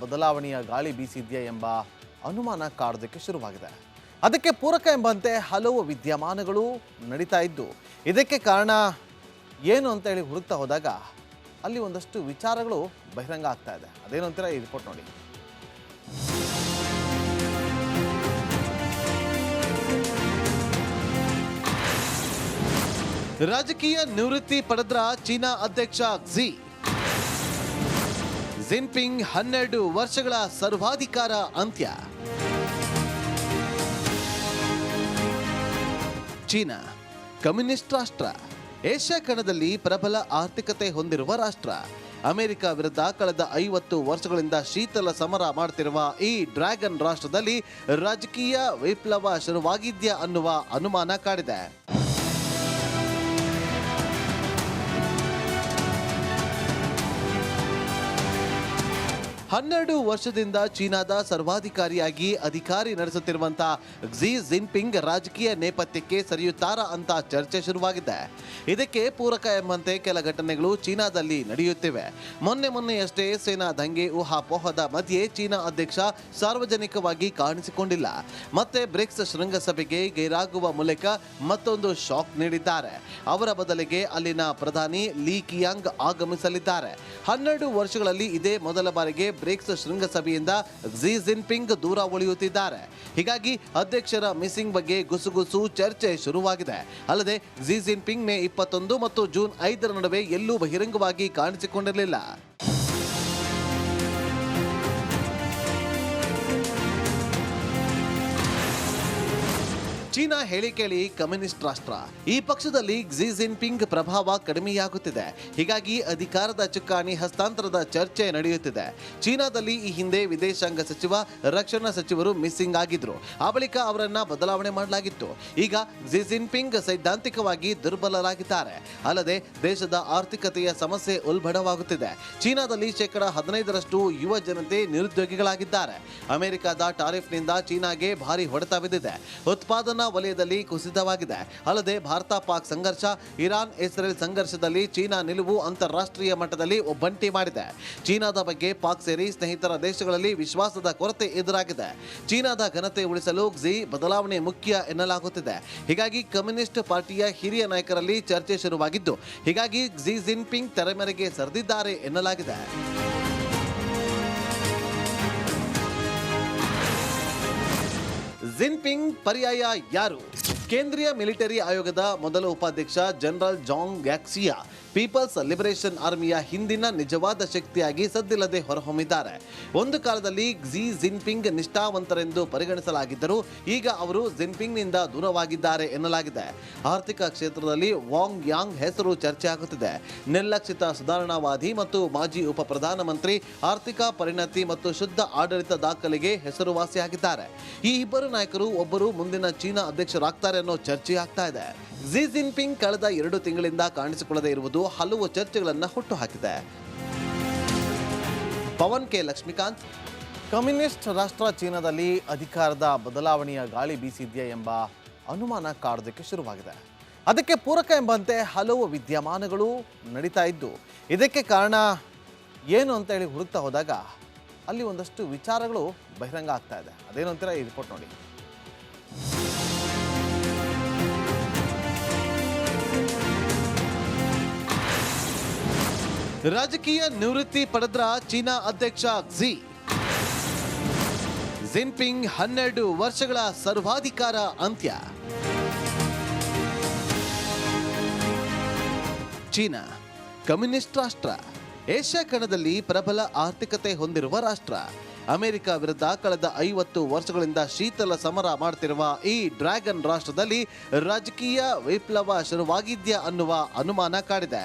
ಬದಲಾವಣೆಯ ಗಾಳಿ ಬೀಸಿದೆಯಾ ಎಂಬ ಅನುಮಾನ ಕಾಡೋದಕ್ಕೆ ಶುರುವಾಗಿದೆ. ಅದಕ್ಕೆ ಪೂರಕ ಎಂಬಂತೆ ಹಲವು ವಿದ್ಯಮಾನಗಳು ನಡೀತಾ ಇದ್ದು, ಇದಕ್ಕೆ ಕಾರಣ ಏನು ಅಂತ ಹೇಳಿ ಹುಡುಕ್ತಾ ಹೋದಾಗ ಅಲ್ಲಿ ಒಂದಷ್ಟು ವಿಚಾರಗಳು ಬಹಿರಂಗ ಆಗ್ತಾ ಇದೆ. ಅದೇನು ಅಂತೀರಾ? ಈ ರಿಪೋರ್ಟ್ ನೋಡಿ. ರಾಜಕೀಯ ನಿವೃತ್ತಿ ಪಡೆದ್ರ ಚೀನಾ ಅಧ್ಯಕ್ಷ ಕ್ಸಿ ಜಿನ್ಪಿಂಗ್ 12 ವರ್ಷಗಳ ಸರ್ವಾಧಿಕಾರ ಅಂತ್ಯ. ಚೀನಾ ಕಮ್ಯುನಿಸ್ಟ್ ರಾಷ್ಟ್ರ, ಏಷ್ಯಾ ಖಂಡದಲ್ಲಿ ಪ್ರಬಲ ಆರ್ಥಿಕತೆ ಹೊಂದಿರುವ ರಾಷ್ಟ್ರ. ಅಮೆರಿಕ ವಿರುದ್ಧ ಕಳೆದ 50 ವರ್ಷಗಳಿಂದ ಶೀತಲ ಸಮರ ಮಾಡ್ತಿರುವ ಈ ಡ್ರ್ಯಾಗನ್ ರಾಷ್ಟ್ರದಲ್ಲಿ ರಾಜಕೀಯ ವಿಪ್ಲವ ಶುರುವಾಗಿದ್ಯಾ ಅನ್ನುವ ಅನುಮಾನ ಕಾಡಿದೆ. ಹನ್ನೆರಡು ವರ್ಷದಿಂದ ಚೀನಾದ ಸರ್ವಾಧಿಕಾರಿಯಾಗಿ ಅಧಿಕಾರಿ ನಡೆಸುತ್ತಿರುವಂತಹ ಕ್ಸಿ ಜಿನ್ಪಿಂಗ್ ರಾಜಕೀಯ ನೇಪಥ್ಯಕ್ಕೆ ಸರಿಯುತ್ತಾರಾ ಅಂತ ಚರ್ಚೆ ಶುರುವಾಗಿದೆ. ಇದಕ್ಕೆ ಪೂರಕ ಎಂಬಂತೆ ಕೆಲ ಘಟನೆಗಳು ಚೀನಾದಲ್ಲಿ ನಡೆಯುತ್ತಿವೆ. ಮೊನ್ನೆಯಷ್ಟೇ ಸೇನಾ ದಂಗೆ ಊಹಾಪೋಹದ ಮಧ್ಯೆ ಚೀನಾ ಅಧ್ಯಕ್ಷ ಸಾರ್ವಜನಿಕವಾಗಿ ಕಾಣಿಸಿಕೊಂಡಿಲ್ಲ. ಮತ್ತೆ ಬ್ರಿಕ್ಸ್ ಶೃಂಗಸಭೆಗೆ ಗೈರಾಗುವ ಮೂಲಕ ಮತ್ತೊಂದು ಶಾಕ್ ನೀಡಿದ್ದಾರೆ. ಅವರ ಬದಲಿಗೆ ಅಲ್ಲಿನ ಪ್ರಧಾನಿ ಲೀ ಕಿಯಾಂಗ್ ಆಗಮಿಸಲಿದ್ದಾರೆ. 12 ವರ್ಷಗಳಲ್ಲಿ ಇದೇ ಮೊದಲ ಬಾರಿಗೆ ಬ್ರಿಕ್ಸ್ ಶೃಂಗಸಭೆಯಿಂದ ಕ್ಸಿ ಜಿನ್ಪಿಂಗ್ ದೂರ ಉಳಿಯುತ್ತಿದ್ದಾರೆ. ಹೀಗಾಗಿ ಅಧ್ಯಕ್ಷರ ಮಿಸ್ಸಿಂಗ್ ಬಗ್ಗೆ ಗುಸುಗುಸು ಚರ್ಚೆ ಶುರುವಾಗಿದೆ. ಅಲ್ಲದೆ ಕ್ಸಿ ಜಿನ್ಪಿಂಗ್ ಮೇ 21 ಮತ್ತು ಜೂನ್ 5 ನಡುವೆ ಎಲ್ಲೂ ಬಹಿರಂಗವಾಗಿ ಕಾಣಿಸಿಕೊಂಡಿರಲಿಲ್ಲ. ಚೀನಾ ಹೇಳಿ ಕೇಳಿ ಕಮ್ಯುನಿಸ್ಟ್ ರಾಷ್ಟ್ರ. ಈ ಪಕ್ಷದಲ್ಲಿ ಕ್ಸಿ ಜಿನ್ಪಿಂಗ್ ಪ್ರಭಾವ ಕಡಿಮೆಯಾಗುತ್ತಿದೆ. ಹೀಗಾಗಿ ಅಧಿಕಾರದ ಚುಕ್ಕಾಣಿ ಹಸ್ತಾಂತರದ ಚರ್ಚೆ ನಡೆಯುತ್ತಿದೆ. ಚೀನಾದಲ್ಲಿ ಈ ಹಿಂದೆ ವಿದೇಶಾಂಗ ಸಚಿವ, ರಕ್ಷಣಾ ಸಚಿವರು ಮಿಸ್ಸಿಂಗ್ ಆಗಿದ್ರು. ಆ ಬಳಿಕ ಅವರನ್ನ ಬದಲಾವಣೆ ಮಾಡಲಾಗಿತ್ತು. ಈಗ ಕ್ಸಿ ಜಿನ್ಪಿಂಗ್ ಸೈದ್ಧಾಂತಿಕವಾಗಿ ದುರ್ಬಲರಾಗಿದ್ದಾರೆ. ಅಲ್ಲದೆ ದೇಶದ ಆರ್ಥಿಕತೆಯ ಸಮಸ್ಯೆ ಉಲ್ಬಣವಾಗುತ್ತಿದೆ. ಚೀನಾದಲ್ಲಿ 15% ಯುವ ಜನತೆ ನಿರುದ್ಯೋಗಿಗಳಾಗಿದ್ದಾರೆ. ಅಮೆರಿಕದ ಟಾರಿಫ್ನಿಂದ ಚೀನಾಗೆ ಭಾರಿ ಹೊಡೆತ ಬಿದ್ದಿದೆ. ಉತ್ಪಾದನಾ ವಲಯದಲ್ಲಿ ಕುಸಿತವಾಗಿದೆ. ಅಲ್ಲದೆ ಭಾರತ ಪಾಕ್ ಸಂಘರ್ಷ, ಇರಾನ್ ಇಸ್ರೇಲ್ ಸಂಘರ್ಷದಲ್ಲಿ ಚೀನಾ ನಿಲುವು ಅಂತಾರಾಷ್ಟ್ರೀಯ ಮಟ್ಟದಲ್ಲಿ ಒಬ್ಬಂಟಿ ಮಾಡಿದೆ. ಚೀನಾದ ಬಗ್ಗೆ ಪಾಕ್ ಸೇರಿ ಸ್ನೇಹಿತರ ದೇಶಗಳಲ್ಲಿ ವಿಶ್ವಾಸದ ಕೊರತೆ ಎದುರಾಗಿದೆ. ಚೀನಾದ ಘನತೆ ಉಳಿಸಲು ಕ್ಸಿ ಬದಲಾವಣೆ ಮುಖ್ಯ ಎನ್ನಲಾಗುತ್ತಿದೆ. ಹೀಗಾಗಿ ಕಮ್ಯುನಿಸ್ಟ್ ಪಾರ್ಟಿಯ ಹಿರಿಯ ನಾಯಕರಲ್ಲಿ ಚರ್ಚೆ ಶುರುವಾಗಿದ್ದು, ಹೀಗಾಗಿ ಕ್ಸಿ ಜಿನ್ಪಿಂಗ್ ತೆರೆಮರೆಗೆ ಸರಿದಿದ್ದಾರೆ ಎನ್ನಲಾಗಿದೆ. ಜಿನ್ಪಿಂಗ್ ಪರ್ಯಾಯ ಯಾರು? ಕೇಂದ್ರೀಯ ಮಿಲಿಟರಿ ಆಯೋಗದ ಮೊದಲ ಉಪಾಧ್ಯಕ್ಷ ಜನರಲ್ ಜಾಂಗ್ ಗ್ಯಾಕ್ಸಿಯಾ ಪೀಪಲ್ಸ್ ಲಿಬರೇಷನ್ ಆರ್ಮಿಯ ಹಿಂದಿನ ನಿಜವಾದ ಶಕ್ತಿಯಾಗಿ ಸದ್ದಿಲ್ಲದೆ ಹೊರಹೊಮ್ಮಿದ್ದಾರೆ. ಒಂದು ಕಾಲದಲ್ಲಿ ಕ್ಸಿ ಜಿನ್ಪಿಂಗ್ ನಿಷ್ಠಾವಂತರೆಂದು ಪರಿಗಣಿಸಲಾಗಿದ್ದರೂ ಈಗ ಅವರು ಜಿನ್ಪಿಂಗ್ನಿಂದ ದೂರವಾಗಿದ್ದಾರೆ ಎನ್ನಲಾಗಿದೆ. ಆರ್ಥಿಕ ಕ್ಷೇತ್ರದಲ್ಲಿ ವಾಂಗ್ ಯಾಂಗ್ ಹೆಸರು ಚರ್ಚೆಯಾಗುತ್ತಿದೆ. ನಿರ್ಲಕ್ಷಿತ ಸುಧಾರಣಾವಾದಿ ಮತ್ತು ಮಾಜಿ ಉಪ ಪ್ರಧಾನಮಂತ್ರಿ, ಆರ್ಥಿಕ ಪರಿಣತಿ ಮತ್ತು ಶುದ್ಧ ಆಡಳಿತ ದಾಖಲೆಗೆ ಹೆಸರುವಾಸಿಯಾಗಿದ್ದಾರೆ. ಈ ಇಬ್ಬರು ನಾಯಕರು ಒಬ್ಬರು ಮುಂದಿನ ಚೀನಾ ಅಧ್ಯಕ್ಷರಾಗ್ತಾರೆ ಅನ್ನೋ ಚರ್ಚೆ ಆಗ್ತಾ ಇದೆ. ಕ್ಸಿ ಜಿನ್ಪಿಂಗ್ ಕಳೆದ 2 ತಿಂಗಳಿಂದ ಕಾಣಿಸಿಕೊಳ್ಳದೆ ಇರುವುದು ಹಲವು ಚರ್ಚೆಗಳನ್ನು ಹುಟ್ಟುಹಾಕಿದೆ. ಪವನ್ ಕೆ ಲಕ್ಷ್ಮೀಕಾಂತ್. ಕಮ್ಯುನಿಸ್ಟ್ ರಾಷ್ಟ್ರ ಚೀನಾದಲ್ಲಿ ಅಧಿಕಾರದ ಬದಲಾವಣೆಯ ಗಾಳಿ ಬೀಸಿದೆಯಾ ಎಂಬ ಅನುಮಾನ ಕಾಡೋದಕ್ಕೆ ಶುರುವಾಗಿದೆ. ಅದಕ್ಕೆ ಪೂರಕ ಎಂಬಂತೆ ಹಲವು ವಿದ್ಯಮಾನಗಳು ನಡೀತಾ ಇದ್ದು, ಇದಕ್ಕೆ ಕಾರಣ ಏನು ಅಂತ ಹೇಳಿ ಹುಡುಕ್ತಾ ಹೋದಾಗ ಅಲ್ಲಿ ಒಂದಷ್ಟು ವಿಚಾರಗಳು ಬಹಿರಂಗ ಆಗ್ತಾ ಇದೆ. ಅದೇನು ಅಂತೀರಾ? ಈ ರಿಪೋರ್ಟ್ ನೋಡಿ. ರಾಜಕೀಯ ನಿವೃತ್ತಿ ಪಡೆದ್ರ ಚೀನಾ ಅಧ್ಯಕ್ಷ ಕ್ಸಿ ಜಿನ್ಪಿಂಗ್ 12 ವರ್ಷಗಳ ಸರ್ವಾಧಿಕಾರ ಅಂತ್ಯ. ಚೀನಾ ಕಮ್ಯುನಿಸ್ಟ್ ರಾಷ್ಟ್ರ, ಏಷ್ಯಾ ಖಂಡದಲ್ಲಿ ಪ್ರಬಲ ಆರ್ಥಿಕತೆ ಹೊಂದಿರುವ ರಾಷ್ಟ್ರ. ಅಮೆರಿಕ ವಿರುದ್ಧ ಕಳೆದ 50 ವರ್ಷಗಳಿಂದ ಶೀತಲ ಸಮರ ಮಾಡ್ತಿರುವ ಈ ಡ್ರ್ಯಾಗನ್ ರಾಷ್ಟ್ರದಲ್ಲಿ ರಾಜಕೀಯ ವಿಪ್ಲವ ಶುರುವಾಗಿದ್ಯಾ ಅನ್ನುವ ಅನುಮಾನ ಕಾಡಿದೆ.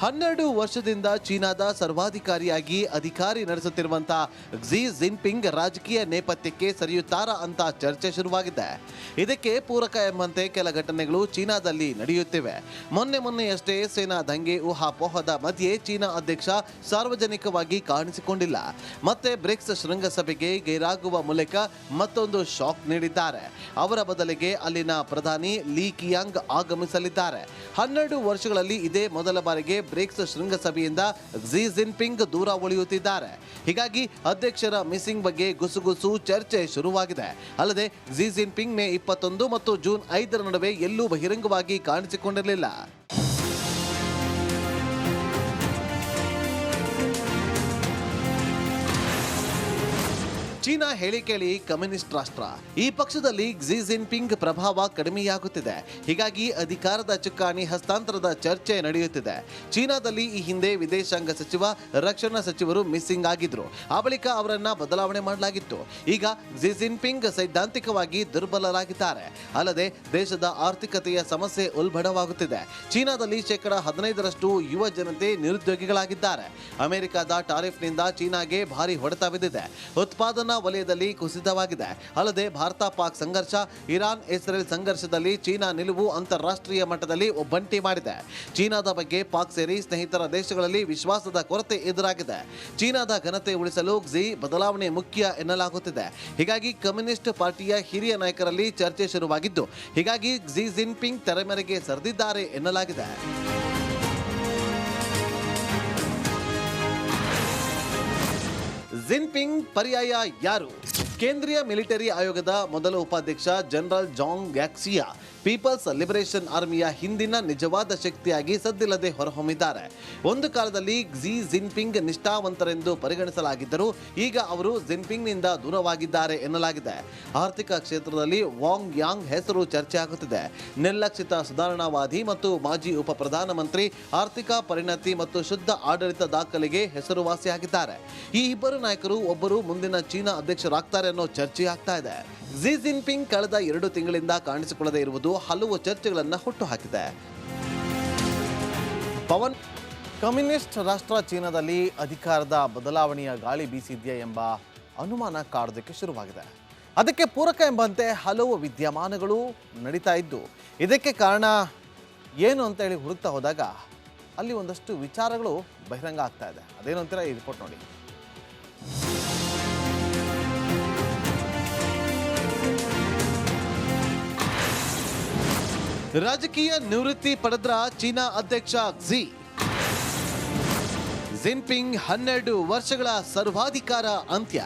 12 ವರ್ಷದಿಂದ ಚೀನಾದ ಸರ್ವಾಧಿಕಾರಿಯಾಗಿ ಅಧಿಕಾರಿ ನಡೆಸುತ್ತಿರುವಂತಹ ಕ್ಸಿ ಜಿನ್ಪಿಂಗ್ ರಾಜಕೀಯ ನೇಪಥ್ಯಕ್ಕೆ ಸರಿಯುತ್ತಾರಾ ಅಂತ ಚರ್ಚೆ ಶುರುವಾಗಿದೆ. ಇದಕ್ಕೆ ಪೂರಕ ಎಂಬಂತೆ ಕೆಲ ಘಟನೆಗಳು ಚೀನಾದಲ್ಲಿ ನಡೆಯುತ್ತಿವೆ. ಮೊನ್ನೆಯಷ್ಟೇ ಸೇನಾ ದಂಗೆ ಊಹಾಪೋಹದ ಮಧ್ಯೆ ಚೀನಾ ಅಧ್ಯಕ್ಷ ಸಾರ್ವಜನಿಕವಾಗಿ ಕಾಣಿಸಿಕೊಂಡಿಲ್ಲ. ಮತ್ತೆ ಬ್ರಿಕ್ಸ್ ಶೃಂಗಸಭೆಗೆ ಗೈರಾಗುವ ಮೂಲಕ ಮತ್ತೊಂದು ಶಾಕ್ ನೀಡಿದ್ದಾರೆ. ಅವರ ಬದಲಿಗೆ ಅಲ್ಲಿನ ಪ್ರಧಾನಿ ಲೀ ಕಿಯಾಂಗ್ ಆಗಮಿಸಲಿದ್ದಾರೆ. 12 ವರ್ಷಗಳಲ್ಲಿ ಇದೇ ಮೊದಲ ಬಾರಿಗೆ ಬ್ರಿಕ್ಸ್ ಶೃಂಗಸಭೆಯಿಂದ ಕ್ಸಿ ಜಿನ್ಪಿಂಗ್ ದೂರ ಉಳಿಯುತ್ತಿದ್ದಾರೆ. ಹೀಗಾಗಿ ಅಧ್ಯಕ್ಷರ ಮಿಸ್ಸಿಂಗ್ ಬಗ್ಗೆ ಗುಸುಗುಸು ಚರ್ಚೆ ಶುರುವಾಗಿದೆ. ಅಲ್ಲದೆ ಕ್ಸಿ ಜಿನ್ಪಿಂಗ್ ಮೇ 21 ಮತ್ತು ಜೂನ್ 5 ನಡುವೆ ಎಲ್ಲೂ ಬಹಿರಂಗವಾಗಿ ಕಾಣಿಸಿಕೊಂಡಿರಲಿಲ್ಲ. ಚೀನಾ ಹೇಳಿ ಕೇಳಿ ಕಮ್ಯುನಿಸ್ಟ್ ರಾಷ್ಟ್ರ. ಈ ಪಕ್ಷದಲ್ಲಿ ಕ್ಸಿ ಜಿನ್ಪಿಂಗ್ ಪ್ರಭಾವ ಕಡಿಮೆಯಾಗುತ್ತಿದೆ. ಹೀಗಾಗಿ ಅಧಿಕಾರದ ಚುಕ್ಕಾಣಿ ಹಸ್ತಾಂತರದ ಚರ್ಚೆ ನಡೆಯುತ್ತಿದೆ. ಚೀನಾದಲ್ಲಿ ಈ ಹಿಂದೆ ವಿದೇಶಾಂಗ ಸಚಿವ, ರಕ್ಷಣಾ ಸಚಿವರು ಮಿಸ್ಸಿಂಗ್ ಆಗಿದ್ರು. ಆ ಬಳಿಕ ಅವರನ್ನ ಬದಲಾವಣೆ ಮಾಡಲಾಗಿತ್ತು. ಈಗ ಕ್ಸಿ ಜಿನ್ಪಿಂಗ್ ಸೈದ್ಧಾಂತಿಕವಾಗಿ ದುರ್ಬಲರಾಗಿದ್ದಾರೆ. ಅಲ್ಲದೆ ದೇಶದ ಆರ್ಥಿಕತೆಯ ಸಮಸ್ಯೆ ಉಲ್ಬಣವಾಗುತ್ತಿದೆ. ಚೀನಾದಲ್ಲಿ 15% ಯುವ ಜನತೆ ನಿರುದ್ಯೋಗಿಗಳಾಗಿದ್ದಾರೆ. ಅಮೆರಿಕದ ಟಾರಿಫ್ನಿಂದ ಚೀನಾಗೆ ಭಾರಿ ಹೊಡೆತ ಬಿದ್ದಿದೆ. ಉತ್ಪಾದನಾ ವಲಯದಲ್ಲಿ ಕುಸಿತವಾಗಿದೆ. ಅಲ್ಲದೆ ಭಾರತ ಪಾಕ್ ಸಂಘರ್ಷ, ಇರಾನ್ ಇಸ್ರೇಲ್ ಸಂಘರ್ಷದಲ್ಲಿ ಚೀನಾ ನಿಲುವು ಅಂತಾರಾಷ್ಟ್ರೀಯ ಮಟ್ಟದಲ್ಲಿ ಒಬ್ಬಂಟಿ ಮಾಡಿದೆ. ಚೀನಾದ ಬಗ್ಗೆ ಪಾಕ್ ಸೇರಿ ಸ್ನೇಹಿತರ ದೇಶಗಳಲ್ಲಿ ವಿಶ್ವಾಸದ ಕೊರತೆ ಎದುರಾಗಿದೆ. ಚೀನಾದ ಘನತೆ ಉಳಿಸಲು ಕ್ಸಿ ಬದಲಾವಣೆ ಮುಖ್ಯ ಎನ್ನಲಾಗುತ್ತಿದೆ. ಹೀಗಾಗಿ ಕಮ್ಯುನಿಸ್ಟ್ ಪಾರ್ಟಿಯ ಹಿರಿಯ ನಾಯಕರಲ್ಲಿ ಚರ್ಚೆ ಶುರುವಾಗಿದ್ದು, ಹೀಗಾಗಿ ಕ್ಸಿ ಜಿನ್ಪಿಂಗ್ ತೆರೆಮರೆಗೆ ಸರಿದಿದ್ದಾರೆ ಎನ್ನಲಾಗಿದೆ. ಜಿನ್ಪಿಂಗ್ ಪರ್ಯಾಯ ಯಾರು? ಕೇಂದ್ರೀಯ ಮಿಲಿಟರಿ ಆಯೋಗದ ಮೊದಲ ಉಪಾಧ್ಯಕ್ಷ ಜನರಲ್ ಜಾಂಗ್ ಗ್ಯಾಕ್ಸಿಯಾ ಪೀಪಲ್ಸ್ ಲಿಬರೇಷನ್ ಆರ್ಮಿಯ ಹಿಂದಿನ ನಿಜವಾದ ಶಕ್ತಿಯಾಗಿ ಸದ್ದಿಲ್ಲದೆ ಹೊರಹೊಮ್ಮಿದ್ದಾರೆ. ಒಂದು ಕಾಲದಲ್ಲಿ ಕ್ಸಿ ಜಿನ್ಪಿಂಗ್ ನಿಷ್ಠಾವಂತರೆಂದು ಪರಿಗಣಿಸಲಾಗಿದ್ದರೂ ಈಗ ಅವರು ಜಿನ್ಪಿಂಗ್ನಿಂದ ದೂರವಾಗಿದ್ದಾರೆ ಎನ್ನಲಾಗಿದೆ. ಆರ್ಥಿಕ ಕ್ಷೇತ್ರದಲ್ಲಿ ವಾಂಗ್ ಯಾಂಗ್ ಹೆಸರು ಚರ್ಚೆಯಾಗುತ್ತಿದೆ. ನಿರ್ಲಕ್ಷಿತ ಸುಧಾರಣಾವಾದಿ ಮತ್ತು ಮಾಜಿ ಉಪ ಪ್ರಧಾನಮಂತ್ರಿ, ಆರ್ಥಿಕ ಪರಿಣತಿ ಮತ್ತು ಶುದ್ಧ ಆಡಳಿತ ದಾಖಲೆಗೆ ಹೆಸರುವಾಸಿಯಾಗಿದ್ದಾರೆ. ಈ ಇಬ್ಬರು ನಾಯಕರು ಒಬ್ಬರು ಮುಂದಿನ ಚೀನಾ ಅಧ್ಯಕ್ಷರಾಗ್ತಾರೆ ಅನ್ನೋ ಚರ್ಚೆಯಾಗ್ತಾ ಇದೆ. ಕ್ಸಿ ಜಿನ್ಪಿಂಗ್ ಕಳೆದ 2 ತಿಂಗಳಿಂದ ಕಾಣಿಸಿಕೊಳ್ಳದೆ ಇರುವುದು ಹಲವು ಚರ್ಚೆಗಳನ್ನು ಹುಟ್ಟುಹಾಕಿದೆ. ಪವನ್, ಕಮ್ಯುನಿಸ್ಟ್ ರಾಷ್ಟ್ರ ಚೀನಾದಲ್ಲಿ ಅಧಿಕಾರದ ಬದಲಾವಣೆಯ ಗಾಳಿ ಬೀಸಿದೆಯಾ ಎಂಬ ಅನುಮಾನ ಕಾಡೋದಕ್ಕೆ ಶುರುವಾಗಿದೆ. ಅದಕ್ಕೆ ಪೂರಕ ಎಂಬಂತೆ ಹಲವು ವಿದ್ಯಮಾನಗಳು ನಡೀತಾ ಇದ್ದು, ಇದಕ್ಕೆ ಕಾರಣ ಏನು ಅಂತ ಹೇಳಿ ಹುಡುಕ್ತಾ ಹೋದಾಗ ಅಲ್ಲಿ ಒಂದಷ್ಟು ವಿಚಾರಗಳು ಬಹಿರಂಗ ಆಗ್ತಾ ಇದೆ. ಅದೇನು ಅಂತೀರಾ? ಈ ರಿಪೋರ್ಟ್ ನೋಡಿ. ರಾಜಕೀಯ ನಿವೃತ್ತಿ ಪಡೆದ್ರ ಚೀನಾ ಅಧ್ಯಕ್ಷ ಕ್ಸಿ ಜಿನ್ಪಿಂಗ್ 12 ವರ್ಷಗಳ ಸರ್ವಾಧಿಕಾರ ಅಂತ್ಯ.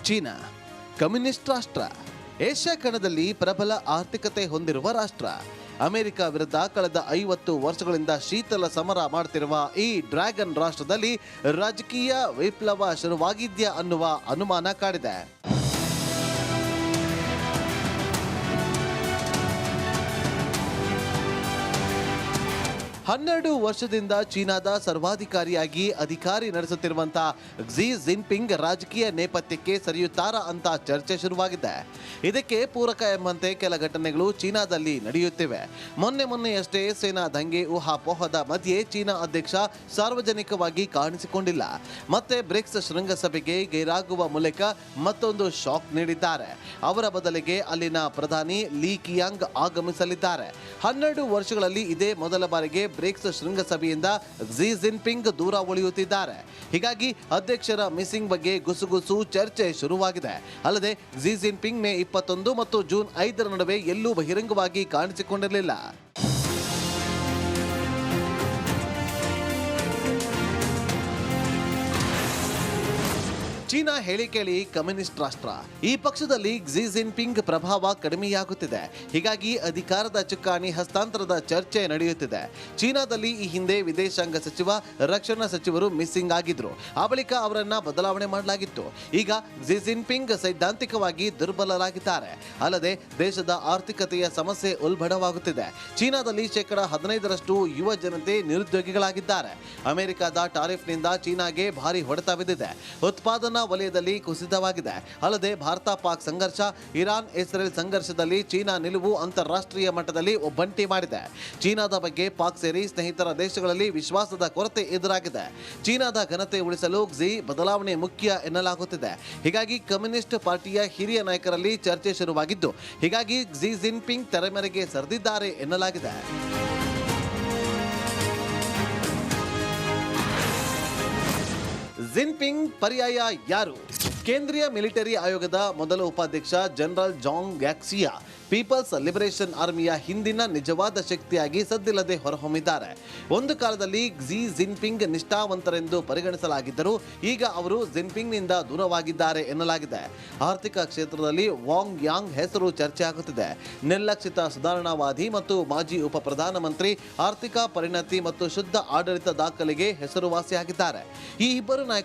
ಚೀನಾ ಕಮ್ಯುನಿಸ್ಟ್ ರಾಷ್ಟ್ರ, ಏಷ್ಯಾ ಖಂಡದಲ್ಲಿ ಪ್ರಬಲ ಆರ್ಥಿಕತೆ ಹೊಂದಿರುವ ರಾಷ್ಟ್ರ. ಅಮೆರಿಕ ವಿರುದ್ಧ ಕಳೆದ 50 ವರ್ಷಗಳಿಂದ ಶೀತಲ ಸಮರ ಮಾಡುತ್ತಿರುವ ಈ ಡ್ರ್ಯಾಗನ್ ರಾಷ್ಟ್ರದಲ್ಲಿ ರಾಜಕೀಯ ವಿಪ್ಲವ ಶುರುವಾಗಿದ್ಯಾ ಅನ್ನುವ ಅನುಮಾನ ಕಾಡಿದೆ. 12 ವರ್ಷದಿಂದ ಚೀನಾದ ಸರ್ವಾಧಿಕಾರಿಯಾಗಿ ಅಧಿಕಾರಿ ನಡೆಸುತ್ತಿರುವಂತಹ ಕ್ಸಿ ಜಿನ್ಪಿಂಗ್ ರಾಜಕೀಯ ನೇಪಥ್ಯಕ್ಕೆ ಸರಿಯುತ್ತಾರಾ ಅಂತ ಚರ್ಚೆ ಶುರುವಾಗಿದೆ. ಇದಕ್ಕೆ ಪೂರಕ ಎಂಬಂತೆ ಕೆಲ ಘಟನೆಗಳು ಚೀನಾದಲ್ಲಿ ನಡೆಯುತ್ತಿವೆ. ಮೊನ್ನೆಯಷ್ಟೇ ಸೇನಾ ದಂಗೆ ಊಹಾಪೋಹದ ಮಧ್ಯೆ ಚೀನಾ ಅಧ್ಯಕ್ಷ ಸಾರ್ವಜನಿಕವಾಗಿ ಕಾಣಿಸಿಕೊಂಡಿಲ್ಲ. ಮತ್ತೆ ಬ್ರಿಕ್ಸ್ ಶೃಂಗಸಭೆಗೆ ಗೈರಾಗುವ ಮೂಲಕ ಮತ್ತೊಂದು ಶಾಕ್ ನೀಡಿದ್ದಾರೆ. ಅವರ ಬದಲಿಗೆ ಅಲ್ಲಿನ ಪ್ರಧಾನಿ ಲೀ ಕಿಯಾಂಗ್ ಆಗಮಿಸಲಿದ್ದಾರೆ. 12 ವರ್ಷಗಳಲ್ಲಿ ಇದೇ ಮೊದಲ ಬಾರಿಗೆ ಬ್ರಿಕ್ಸ್ ಶೃಂಗಸಭೆಯಿಂದ ಕ್ಸಿ ಜಿನ್ಪಿಂಗ್ ದೂರ ಉಳಿಯುತ್ತಿದ್ದಾರೆ. ಹೀಗಾಗಿ ಅಧ್ಯಕ್ಷರ ಮಿಸ್ಸಿಂಗ್ ಬಗ್ಗೆ ಗುಸುಗುಸು ಚರ್ಚೆ ಶುರುವಾಗಿದೆ. ಅಲ್ಲದೆ ಕ್ಸಿ ಜಿನ್ಪಿಂಗ್ ಮೇ 21 ಮತ್ತು ಜೂನ್ 5 ನಡುವೆ ಎಲ್ಲೂ ಬಹಿರಂಗವಾಗಿ ಕಾಣಿಸಿಕೊಂಡಿರಲಿಲ್ಲ. ಚೀನಾ ಹೇಳಿ ಕೇಳಿ ಕಮ್ಯುನಿಸ್ಟ್ ರಾಷ್ಟ್ರ. ಈ ಪಕ್ಷದಲ್ಲಿ ಕ್ಸಿ ಜಿನ್ಪಿಂಗ್ ಪ್ರಭಾವ ಕಡಿಮೆಯಾಗುತ್ತಿದೆ. ಹೀಗಾಗಿ ಅಧಿಕಾರದ ಚುಕ್ಕಾಣಿ ಹಸ್ತಾಂತರದ ಚರ್ಚೆ ನಡೆಯುತ್ತಿದೆ. ಚೀನಾದಲ್ಲಿ ಈ ಹಿಂದೆ ವಿದೇಶಾಂಗ ಸಚಿವ, ರಕ್ಷಣಾ ಸಚಿವರು ಮಿಸ್ಸಿಂಗ್ ಆಗಿದ್ರು. ಆ ಬಳಿಕ ಅವರನ್ನ ಬದಲಾವಣೆ ಮಾಡಲಾಗಿತ್ತು. ಈಗ ಕ್ಸಿ ಜಿನ್ಪಿಂಗ್ ಸೈದ್ಧಾಂತಿಕವಾಗಿ ದುರ್ಬಲರಾಗಿದ್ದಾರೆ. ಅಲ್ಲದೆ ದೇಶದ ಆರ್ಥಿಕತೆಯ ಸಮಸ್ಯೆ ಉಲ್ಬಣವಾಗುತ್ತಿದೆ. ಚೀನಾದಲ್ಲಿ 15% ಯುವ ಜನತೆ ನಿರುದ್ಯೋಗಿಗಳಾಗಿದ್ದಾರೆ. ಅಮೆರಿಕದ ಟಾರಿಫ್ನಿಂದ ಚೀನಾಗೆ ಭಾರಿ ಹೊಡೆತ ಬಿದ್ದಿದೆ. ಉತ್ಪಾದನಾ ವಲಯದಲ್ಲಿ ಕುಸಿತವಾಗಿದೆ. ಅಲ್ಲದೆ ಭಾರತ ಪಾಕ್ ಸಂಘರ್ಷ, ಇರಾನ್ ಇಸ್ರೇಲ್ ಸಂಘರ್ಷದಲ್ಲಿ ಚೀನಾ ನಿಲುವು ಅಂತಾರಾಷ್ಟ್ರೀಯ ಮಟ್ಟದಲ್ಲಿ ಒಬ್ಬಂಟಿ ಮಾಡಿದೆ. ಚೀನಾದ ಬಗ್ಗೆ ಪಾಕ್ ಸೇರಿ ಸ್ನೇಹಿತರ ದೇಶಗಳಲ್ಲಿ ವಿಶ್ವಾಸದ ಕೊರತೆ ಎದುರಾಗಿದೆ. ಚೀನಾದ ಘನತೆ ಉಳಿಸಲು ಕ್ಸಿ ಬದಲಾವಣೆ ಮುಖ್ಯ ಎನ್ನಲಾಗುತ್ತಿದೆ. ಹೀಗಾಗಿ ಕಮ್ಯುನಿಸ್ಟ್ ಪಾರ್ಟಿಯ ಹಿರಿಯ ನಾಯಕರಲ್ಲಿ ಚರ್ಚೆ ಶುರುವಾಗಿದ್ದು, ಹೀಗಾಗಿ ಕ್ಸಿ ಜಿನ್ಪಿಂಗ್ ತೆರೆಮರೆಗೆ ಸರಿದಿದ್ದಾರೆ ಎನ್ನಲಾಗಿದೆ. ಜಿನ್ಪಿಂಗ್ ಪರ್ಯಾಯ ಯಾರು? ಕೇಂದ್ರೀಯ ಮಿಲಿಟರಿ ಆಯೋಗದ ಮೊದಲ ಉಪಾಧ್ಯಕ್ಷ ಜನರಲ್ ಜಾಂಗ್ ಗ್ಯಾಕ್ಸಿಯಾ ಪೀಪಲ್ಸ್ ಲಿಬರೇಷನ್ ಆರ್ಮಿಯ ಹಿಂದಿನ ನಿಜವಾದ ಶಕ್ತಿಯಾಗಿ ಸದ್ದಿಲ್ಲದೆ ಹೊರಹೊಮ್ಮಿದ್ದಾರೆ. ಒಂದು ಕಾಲದಲ್ಲಿ ಕ್ಸಿ ಜಿನ್ಪಿಂಗ್ ನಿಷ್ಠಾವಂತರೆಂದು ಪರಿಗಣಿಸಲಾಗಿದ್ದರೂ ಈಗ ಅವರು ಜಿನ್ಪಿಂಗ್ನಿಂದ ದೂರವಾಗಿದ್ದಾರೆ ಎನ್ನಲಾಗಿದೆ. ಆರ್ಥಿಕ ಕ್ಷೇತ್ರದಲ್ಲಿ ವಾಂಗ್ ಯಾಂಗ್ ಹೆಸರು ಚರ್ಚೆ ಆಗುತ್ತಿದೆ. ನಿರ್ಲಕ್ಷಿತ ಸುಧಾರಣಾವಾದಿ ಮತ್ತು ಮಾಜಿ ಉಪ ಪ್ರಧಾನಮಂತ್ರಿ, ಆರ್ಥಿಕ ಪರಿಣತಿ ಮತ್ತು ಶುದ್ಧ ಆಡಳಿತ ದಾಖಲೆಗೆ ಹೆಸರುವಾಸಿಯಾಗಿದ್ದಾರೆ. ಈ ಇಬ್ಬರು ನಾಯಕರು